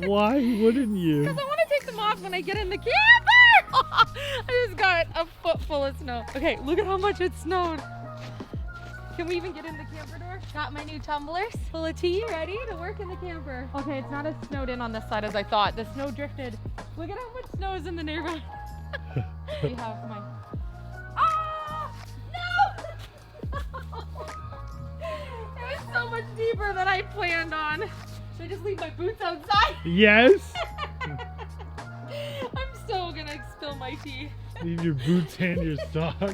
Why wouldn't you? Because I want to take them off when I get in the camper. I just got a foot full of snow. Okay, look at how much it snowed. Can we even get in the camper door? Got my new tumblers full of tea, ready to work in the camper. Okay, it's not as snowed in on this side as I thought. The snow drifted. Look at how much snow is in the neighborhood. We have my... Ah! No! It was so much deeper than I planned on. Should I just leave my boots outside? Yes. I'm so gonna spill my tea. Leave your boots and your socks.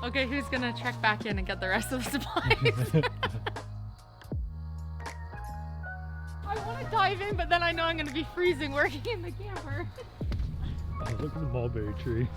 Okay, who's gonna trek back in and get the rest of the supplies? I want to dive in, but then I know I'm gonna be freezing working in the camper. Oh, look at the mulberry tree.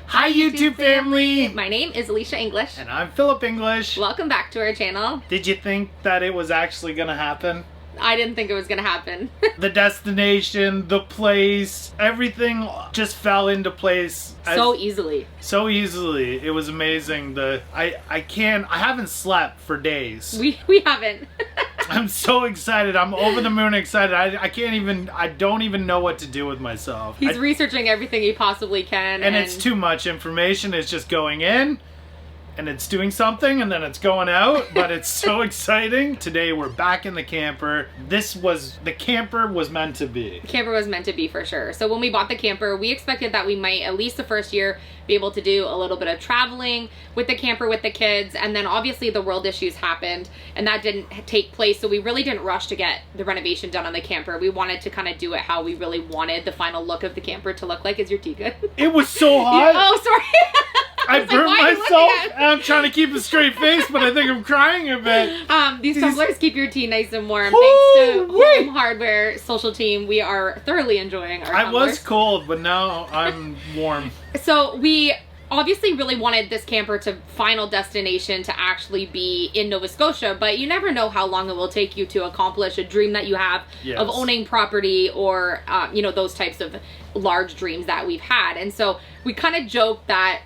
Hi YouTube family! My name is Alicia English. And I'm Philip English. Welcome back to our channel. Did you think that it was actually gonna happen? I didn't think it was gonna happen. The destination, the place, everything just fell into place. So easily. So easily. It was amazing. I haven't slept for days. We haven't. I'm so excited. I'm over the moon excited. I don't even know what to do with myself. He's researching everything he possibly can. And it's too much information. It's just going in. And it's doing something and then it's going out, but it's so exciting. Today we're back in the camper. The camper was meant to be. The camper was meant to be for sure. So when we bought the camper, we expected that we might, at least the first year, be able to do a little bit of traveling with the camper with the kids. And then obviously the world issues happened and that didn't take place. So we really didn't rush to get the renovation done on the camper. We wanted to kind of do it how we really wanted the final look of the camper to look like. Is your tea good? It was so hot. Oh, sorry. I burned myself and I'm trying to keep a straight face, but I think I'm crying a bit. These tumblers keep your tea nice and warm. Thanks to Home Hardware Social Team, we are thoroughly enjoying our tumblers. I was cold, but now I'm warm. So we obviously really wanted this camper to final destination to actually be in Nova Scotia, but you never know how long it will take you to accomplish a dream that you have of owning property or, those types of large dreams that we've had. And so we kind of joked that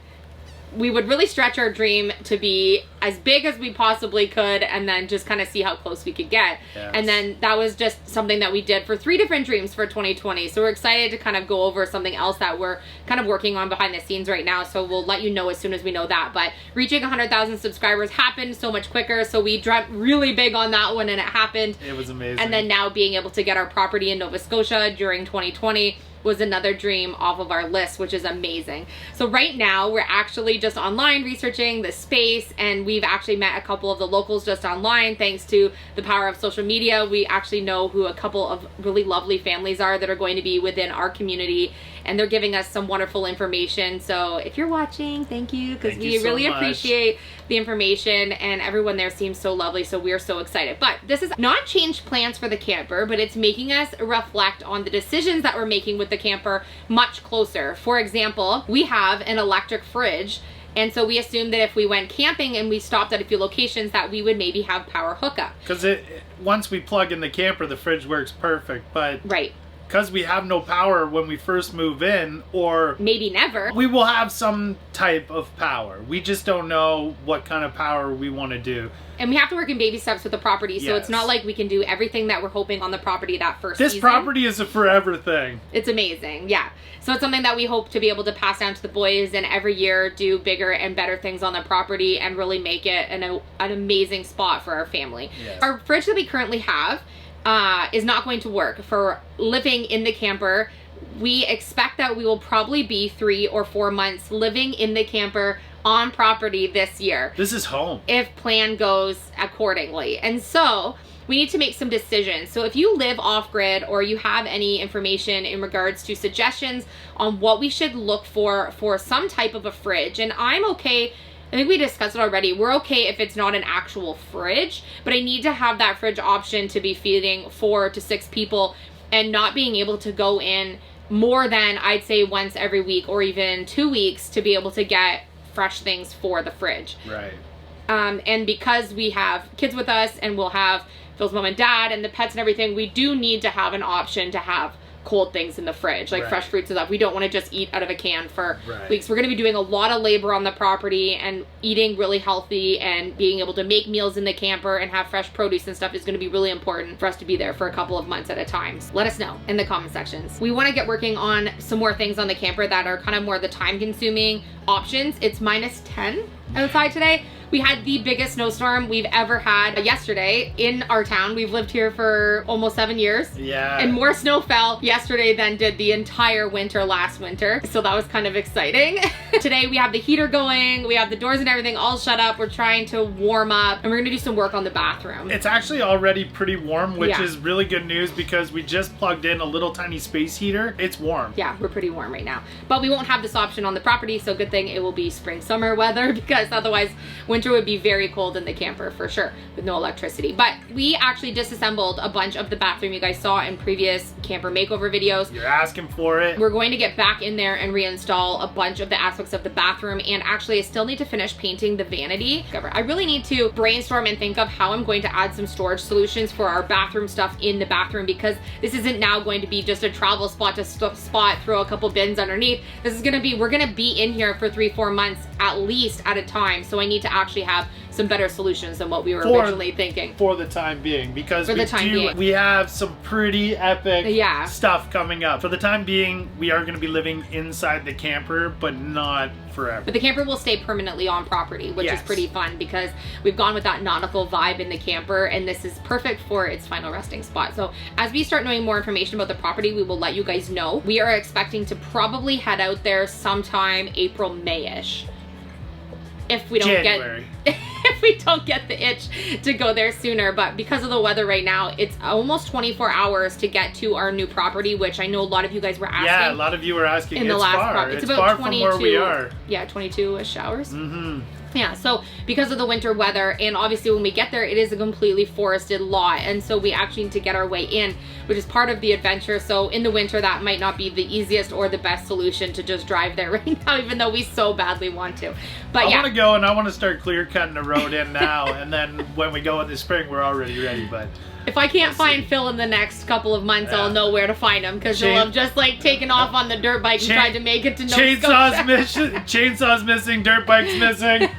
we would really stretch our dream to be as big as we possibly could and then just kind of see how close we could get. Yes. And then that was just something that we did for 3 different dreams for 2020. So we're excited to kind of go over something else that we're kind of working on behind the scenes right now. So we'll let you know as soon as we know that. But reaching 100,000 subscribers happened so much quicker. So we dreamt really big on that one and it happened. It was amazing. And then now being able to get our property in Nova Scotia during 2020 was another dream off of our list, which is amazing. So right now we're actually just online researching the space, and we've actually met a couple of the locals just online thanks to the power of social media. We actually know who a couple of really lovely families are that are going to be within our community, and they're giving us some wonderful information. So if you're watching, thank you, because we really appreciate the information, and everyone there seems so lovely, so we're so excited. But this is not changed plans for the camper, but it's making us reflect on the decisions that we're making with the camper much closer. For example, we have an electric fridge, and so we assumed that if we went camping and we stopped at a few locations that we would maybe have power hookup. Because once we plug in the camper, the fridge works perfect, but right. Because we have no power when we first move in, or maybe never, we will have some type of power. We just don't know what kind of power we want to do. And we have to work in baby steps with the property, so it's not like we can do everything that we're hoping on the property that first season. This property is a forever thing. It's amazing, yeah. So it's something that we hope to be able to pass down to the boys and every year do bigger and better things on the property and really make it an amazing spot for our family. Yes. Our fridge that we currently have is not going to work for living in the camper. We expect that we will probably be 3 or 4 months living in the camper on property this year. This is home. If plan goes accordingly. And so we need to make some decisions. So if you live off grid or you have any information in regards to suggestions on what we should look for some type of a fridge, and I'm okay, I think we discussed it already. We're okay if it's not an actual fridge, but I need to have that fridge option to be feeding 4 to 6 people and not being able to go in more than, I'd say, once every week or even 2 weeks to be able to get fresh things for the fridge. Right. And because we have kids with us and we'll have Phil's mom and dad and the pets and everything, we do need to have an option to have cold things in the fridge, like Right. fresh fruits and stuff. We don't want to just eat out of a can for Right. weeks. We're going to be doing a lot of labor on the property, and eating really healthy and being able to make meals in the camper and have fresh produce and stuff is going to be really important for us to be there for a couple of months at a time. So let us know in the comment sections. We want to get working on some more things on the camper that are kind of more the time consuming options. It's -10 outside today. We had the biggest snowstorm we've ever had yesterday in our town. We've lived here for almost 7 years. Yeah. And more snow fell yesterday than did the entire winter last winter. So that was kind of exciting. Today we have the heater going. We have the doors and everything all shut up. We're trying to warm up, and we're gonna do some work on the bathroom. It's actually already pretty warm, which Yeah. is really good news because we just plugged in a little tiny space heater. It's warm. Yeah, we're pretty warm right now. But we won't have this option on the property, so good thing it will be spring, summer weather, because otherwise winter would be very cold in the camper for sure with no electricity. But we actually disassembled a bunch of the bathroom you guys saw in previous camper makeover videos. You're asking for it. We're going to get back in there and reinstall a bunch of the aspects of the bathroom, and actually I still need to finish painting the vanity cover. I really need to brainstorm and think of how I'm going to add some storage solutions for our bathroom stuff in the bathroom, because this isn't now going to be just a travel spot to spot, throw a couple bins underneath. This is gonna be, we're gonna be in here for 3-4 months at least at a time, so I need to actually have some better solutions than what we were originally thinking. For the time being, because For the time being. we have some pretty epic Yeah. stuff coming up. For the time being, we are going to be living inside the camper, but not forever. But the camper will stay permanently on property, which is Yes. pretty fun because we've gone with that nautical vibe in the camper, and this is perfect for its final resting spot. So as we start knowing more information about the property, we will let you guys know. We are expecting to probably head out there sometime April, May-ish. If we don't January. if we don't get the itch to go there sooner. But because of the weather right now, it's almost 24 hours to get to our new property, which I know a lot of you guys were asking. Yeah, a lot of you were asking. In the it's last far. property. It's about far 22, from where we are. Yeah, 22-ish hours. Mm-hmm. Yeah, so because of the winter weather, and obviously when we get there, it is a completely forested lot, and so we actually need to get our way in, which is part of the adventure. So in the winter, that might not be the easiest or the best solution to just drive there right now, even though we so badly want to. But I yeah. want to go, and I want to start clear cutting the road in now, and then when we go in the spring, we're already ready. But If I can't Let's find see. Phil in the next couple of months, Yeah. I'll know where to find him, because he'll have just like taken off on the dirt bike and tried to make it to Nova Scotia. Chainsaw's missing, dirt bike's missing.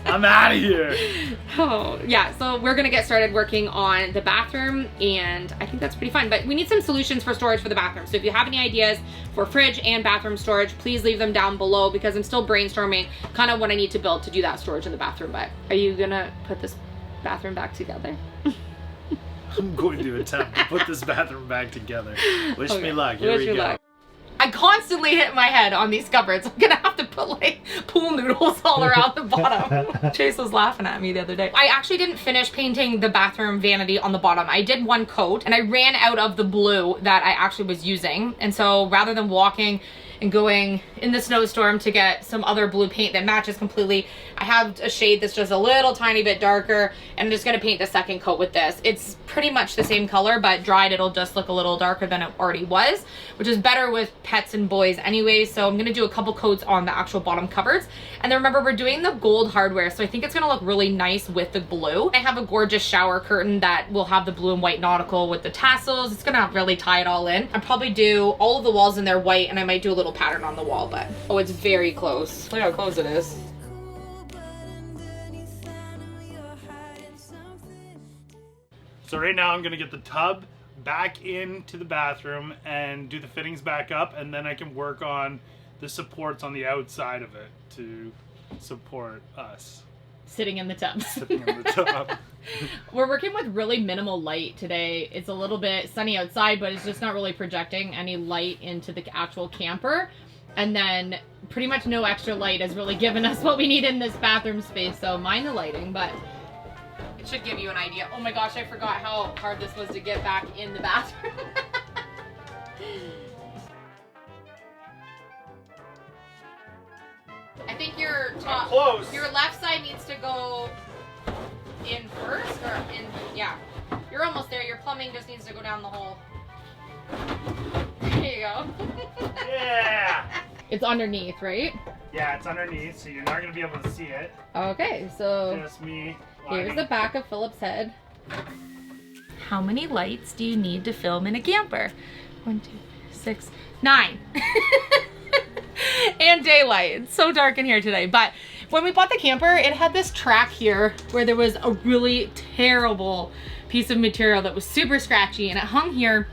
I'm out of here. Oh, yeah, so we're gonna get started working on the bathroom, and I think that's pretty fun. But we need some solutions for storage for the bathroom. So if you have any ideas for fridge and bathroom storage, please leave them down below, because I'm still brainstorming kind of what I need to build to do that storage in the bathroom. But are you gonna put this bathroom back together? I'm going to attempt to put this bathroom back together. Wish Okay. me luck. Here Wish we me go. luck. I constantly hit my head on these cupboards. I'm gonna have to put like pool noodles all around the bottom. Chase was laughing at me the other day. I actually didn't finish painting the bathroom vanity on the bottom. I did one coat, and I ran out of the blue that I actually was using. And so rather than walking and going in the snowstorm to get some other blue paint that matches completely, I have a shade that's just a little tiny bit darker, and I'm just gonna paint the second coat with this. It's pretty much the same color, but dried it'll just look a little darker than it already was, which is better with pets and boys anyway. So I'm gonna do a couple coats on the actual bottom cupboards. And then remember, we're doing the gold hardware, so I think it's gonna look really nice with the blue. I have a gorgeous shower curtain that will have the blue and white nautical with the tassels. It's gonna really tie it all in. I'll probably do all of the walls in there white, and I might do a little pattern on the wall, but oh, it's very close. Look how close it is. So right now I'm gonna get the tub back into the bathroom and do the fittings back up, and then I can work on the supports on the outside of it to support us Sitting in the tub. sitting in the tub. We're working with really minimal light today. It's a little bit sunny outside, but it's just not really projecting any light into the actual camper. And then pretty much no extra light has really given us what we need in this bathroom space. So mind the lighting, but it should give you an idea. Oh my gosh, I forgot how hard this was to get back in the bathroom. I think your top, Close. your left side needs to go in first, or in, yeah. You're almost there. Your plumbing just needs to go down the hole. There you go. Yeah. It's underneath, right? Yeah, it's underneath, so you're not gonna be able to see it. Okay, so Just me. here's lining. the back of Philip's head. How many lights do you need to film in a camper? 1, 2, 3, 6, 9. And daylight. It's so dark in here today. But when we bought the camper, it had this track here where there was a really terrible piece of material that was super scratchy, and it hung here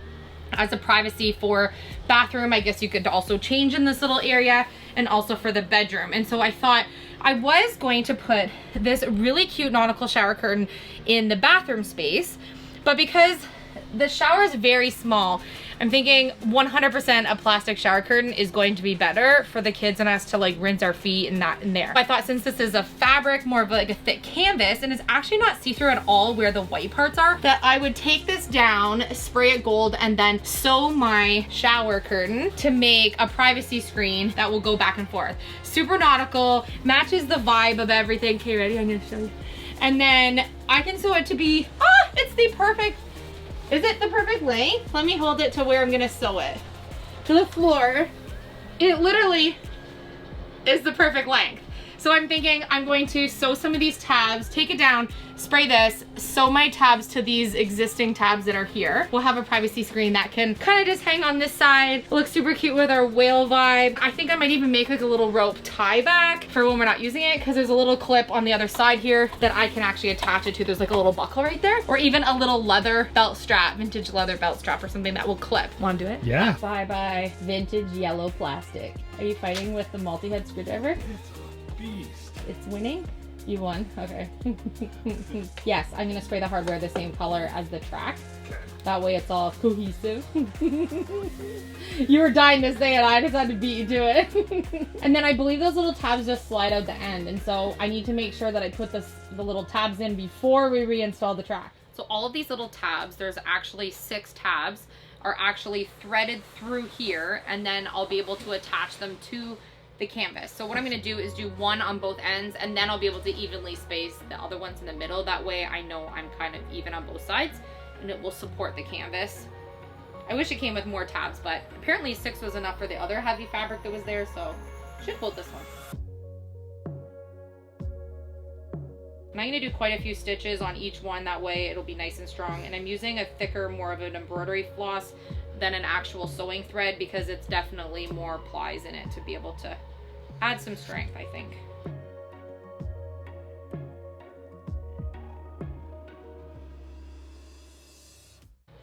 as a privacy for bathroom. I guess you could also change in this little area, and also for the bedroom. And so I thought I was going to put this really cute nautical shower curtain in the bathroom space, but because the shower is very small, I'm thinking 100% a plastic shower curtain is going to be better for the kids and us to like rinse our feet and not in there. I thought since this is a fabric, more of like a thick canvas, and it's actually not see-through at all where the white parts are, that I would take this down, spray it gold, and then sew my shower curtain to make a privacy screen that will go back and forth. Super nautical, matches the vibe of everything. Okay, ready? I'm gonna show you. And then I can sew it to be, it's the perfect, is it the perfect length? Let me hold it to where I'm gonna sew it. To the floor. It literally is the perfect length. So I'm thinking I'm going to sew some of these tabs, take it down, spray this, sew my tabs to these existing tabs that are here. We'll have a privacy screen that can kind of just hang on this side. It looks super cute with our whale vibe. I think I might even make like a little rope tie back for when we're not using it, because there's a little clip on the other side here that I can actually attach it to. There's like a little buckle right there, or even a little leather belt strap, vintage leather belt strap or something that will clip. Want to do it? Yeah. Bye-bye vintage yellow plastic. Are you fighting with the multi-head screwdriver? Beast. It's winning? You won? Okay. Yes, I'm gonna spray the hardware the same color as the track. Okay. That way it's all cohesive. You were dying to say it, I just had to beat you to it. And then I believe those little tabs just slide out the end, and so I need to make sure that I put the little tabs in before we reinstall the track. So all of these little tabs, there's actually 6 tabs, are actually threaded through here, and then I'll be able to attach them to the canvas. So what I'm going to do is do one on both ends, and then I'll be able to evenly space the other ones in the middle. That way I know I'm kind of even on both sides, and it will support the canvas. I wish it came with more tabs, but apparently 6 was enough for the other heavy fabric that was there, so should hold this one. And I'm going to do quite a few stitches on each one, that way it'll be nice and strong. And I'm using a thicker, more of an embroidery floss than an actual sewing thread, because it's definitely more plies in it to be able to add some strength, I think.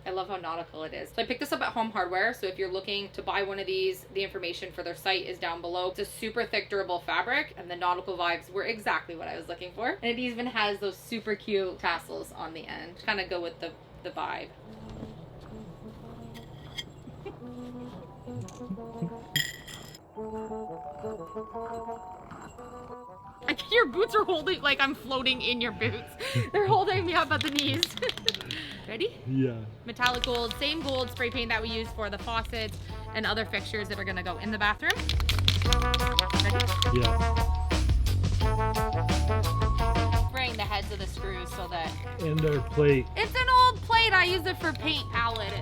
I love how nautical it is. So I picked this up at Home Hardware. So if you're looking to buy one of these, the information for their site is down below. It's a super thick, durable fabric, and the nautical vibes were exactly what I was looking for. And it even has those super cute tassels on the end, kind of go with the vibe. Your boots are holding, like I'm floating in your boots. They're holding me up at the knees. Ready? Yeah. Metallic gold, same gold spray paint that we use for the faucets and other fixtures that are gonna go in the bathroom. Ready? Yeah. Spraying the heads of the screws so that... And our plate. It's an old plate, I use it for paint palette.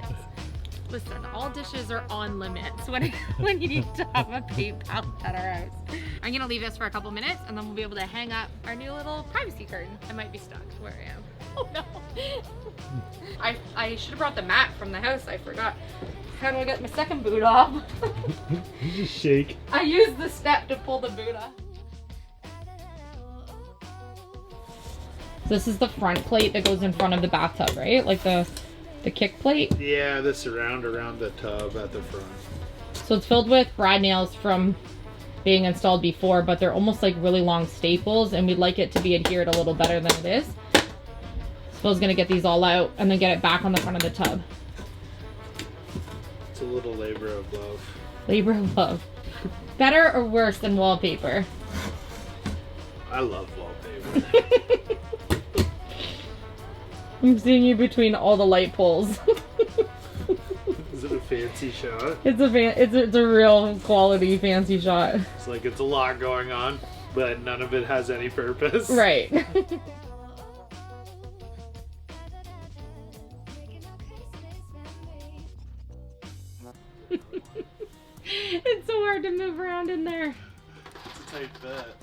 Listen, all dishes are on limits when you need to have a paint palette at our house. I'm gonna leave this for a couple minutes, and then we'll be able to hang up our new little privacy curtain. I might be stuck where I am. Oh no. I should have brought the mat from the house, I forgot. How do I get my second boot off? You just shake. I used the step to pull the boot off. This is the front plate that goes in front of the bathtub, right? Like the kick plate? Yeah, the surround around the tub at the front. So it's filled with brad nails from being installed before, but they're almost like really long staples, and we'd like it to be adhered a little better than it is. So I was gonna get these all out and then get it back on the front of the tub. It's a little labor of love. Labor of love. Better or worse than wallpaper? I love wallpaper. I'm seeing you between all the light poles. Is it a fancy shot? It's a real quality fancy shot. It's like it's a lot going on, but none of it has any purpose. Right. It's so hard to move around in there. It's a tight fit.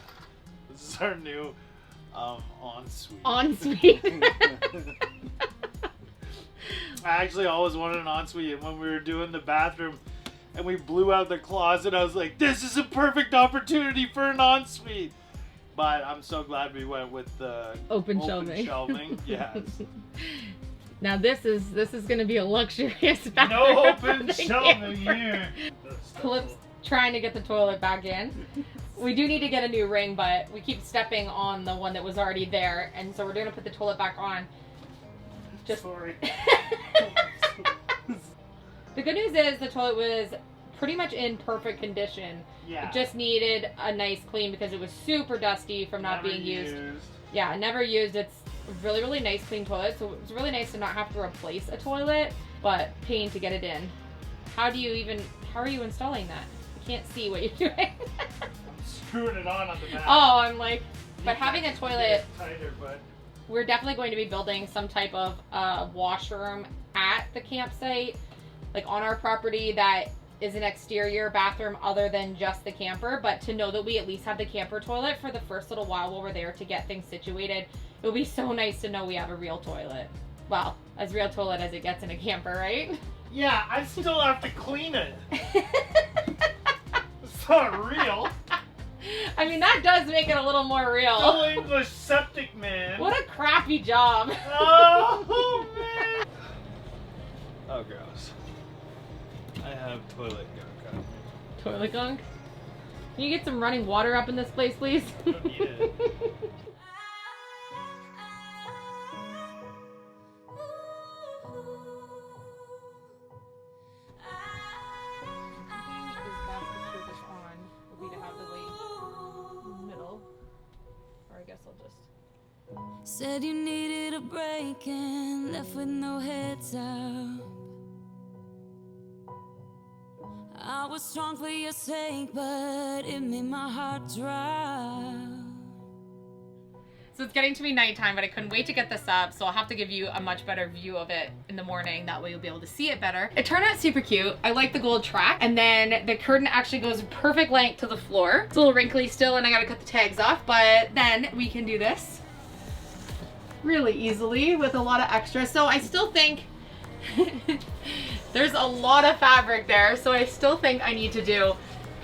This is our new ensuite. Ensuite. I actually always wanted an ensuite, and when we were doing the bathroom, and we blew out the closet. I was like, this is a perfect opportunity for an ensuite. But I'm so glad we went with the Open shelving. Yes. Now this is going to be a luxurious bathroom. No open shelving here. Philip's trying to get the toilet back in. We do need to get a new ring, but we keep stepping on the one that was already there, and so we're going to put the toilet back on. Just sorry. The good news is the toilet was pretty much in perfect condition. Yeah. It just needed a nice clean because it was super dusty from not being used. Yeah, never used. It's a really, really nice clean toilet, so it's really nice to not have to replace a toilet, but pain to get it in. How are you installing that? I can't see what you're doing. I'm screwing it on the back. Oh, I'm like, but having a toilet, tighter, but we're definitely going to be building some type of washroom at the campsite, like on our property, that is an exterior bathroom other than just the camper. But to know that we at least have the camper toilet for the first little while we're there to get things situated, it would be so nice to know we have a real toilet. Well, as real toilet as it gets in a camper, right? yeah, I still have to clean it. It's not real. I mean, that does make it a little more real. Full English septic man. What a crappy job. Oh man. Oh gross. I have toilet gunk on me. Toilet gunk? Can you get some running water up in this place, please? I don't need it. Said you needed a break and left with no heads up. I was strong for your sake, but it made my heart drop. So it's getting to be nighttime, but I couldn't wait to get this up, so I'll have to give you a much better view of it in the morning. That way you'll be able to see it better. It turned out super cute. I like the gold track, and then the curtain actually goes perfect length to the floor. It's a little wrinkly still, and I gotta cut the tags off, but then we can do this really easily with a lot of extra. So I still think there's a lot of fabric there, so I still think I need to do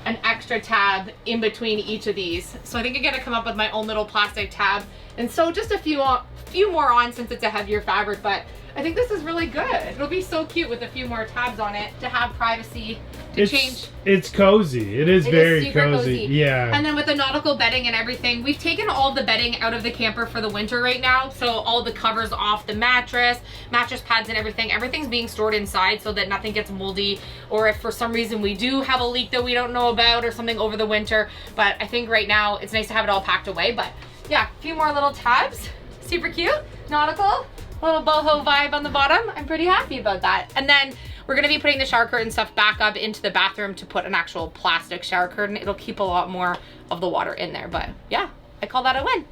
an extra tab in between each of these. So I think I'm gonna come up with my own little plastic tab and sew just a few more on since it's a heavier fabric, but I think this is really good. It'll be so cute with a few more tabs on it to have privacy to change. It's cozy. It is very super cozy. Yeah. And then with the nautical bedding and everything, we've taken all the bedding out of the camper for the winter right now. So all the covers off the mattress pads and everything. Everything's being stored inside so that nothing gets moldy, or if for some reason we do have a leak that we don't know about or something over the winter. But I think right now it's nice to have it all packed away. But yeah, a few more little tabs. Super cute. Nautical. Little boho vibe on the bottom. I'm pretty happy about that. And then we're gonna be putting the shower curtain stuff back up into the bathroom to put an actual plastic shower curtain. It'll keep a lot more of the water in there, but yeah, I call that a win.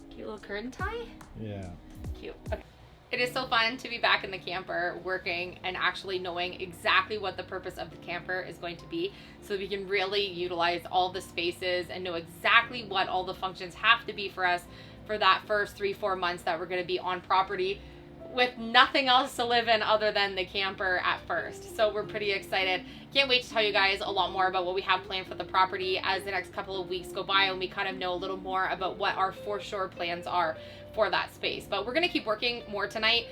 Cute little curtain tie. Yeah. Cute. Okay. It is so fun to be back in the camper working and actually knowing exactly what the purpose of the camper is going to be, so we can really utilize all the spaces and know exactly what all the functions have to be for us for that first 3-4 months that we're going to be on property with nothing else to live in other than the camper at first. So we're pretty excited. Can't wait to tell you guys a lot more about what we have planned for the property as the next couple of weeks go by and we kind of know a little more about what our for sure plans are for that space. But we're going to keep working more tonight.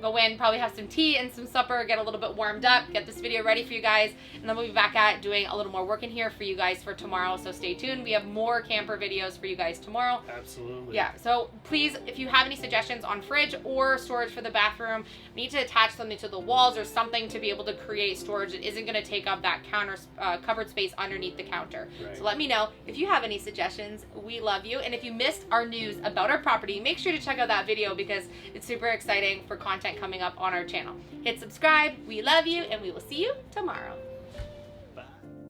Go in, probably have some tea and some supper, get a little bit warmed up, get this video ready for you guys, and then we'll be back at doing a little more work in here for you guys for tomorrow. So stay tuned. We have more camper videos for you guys tomorrow. Absolutely. Yeah, so please, if you have any suggestions on fridge or storage for the bathroom, we need to attach something to the walls or something to be able to create storage that isn't going to take up that counter covered space underneath the counter. Right. So let me know if you have any suggestions. We love you. And if you missed our news about our property, make sure to check out that video because it's super exciting for content coming up on our channel. Hit subscribe. We love you, and we will see you tomorrow.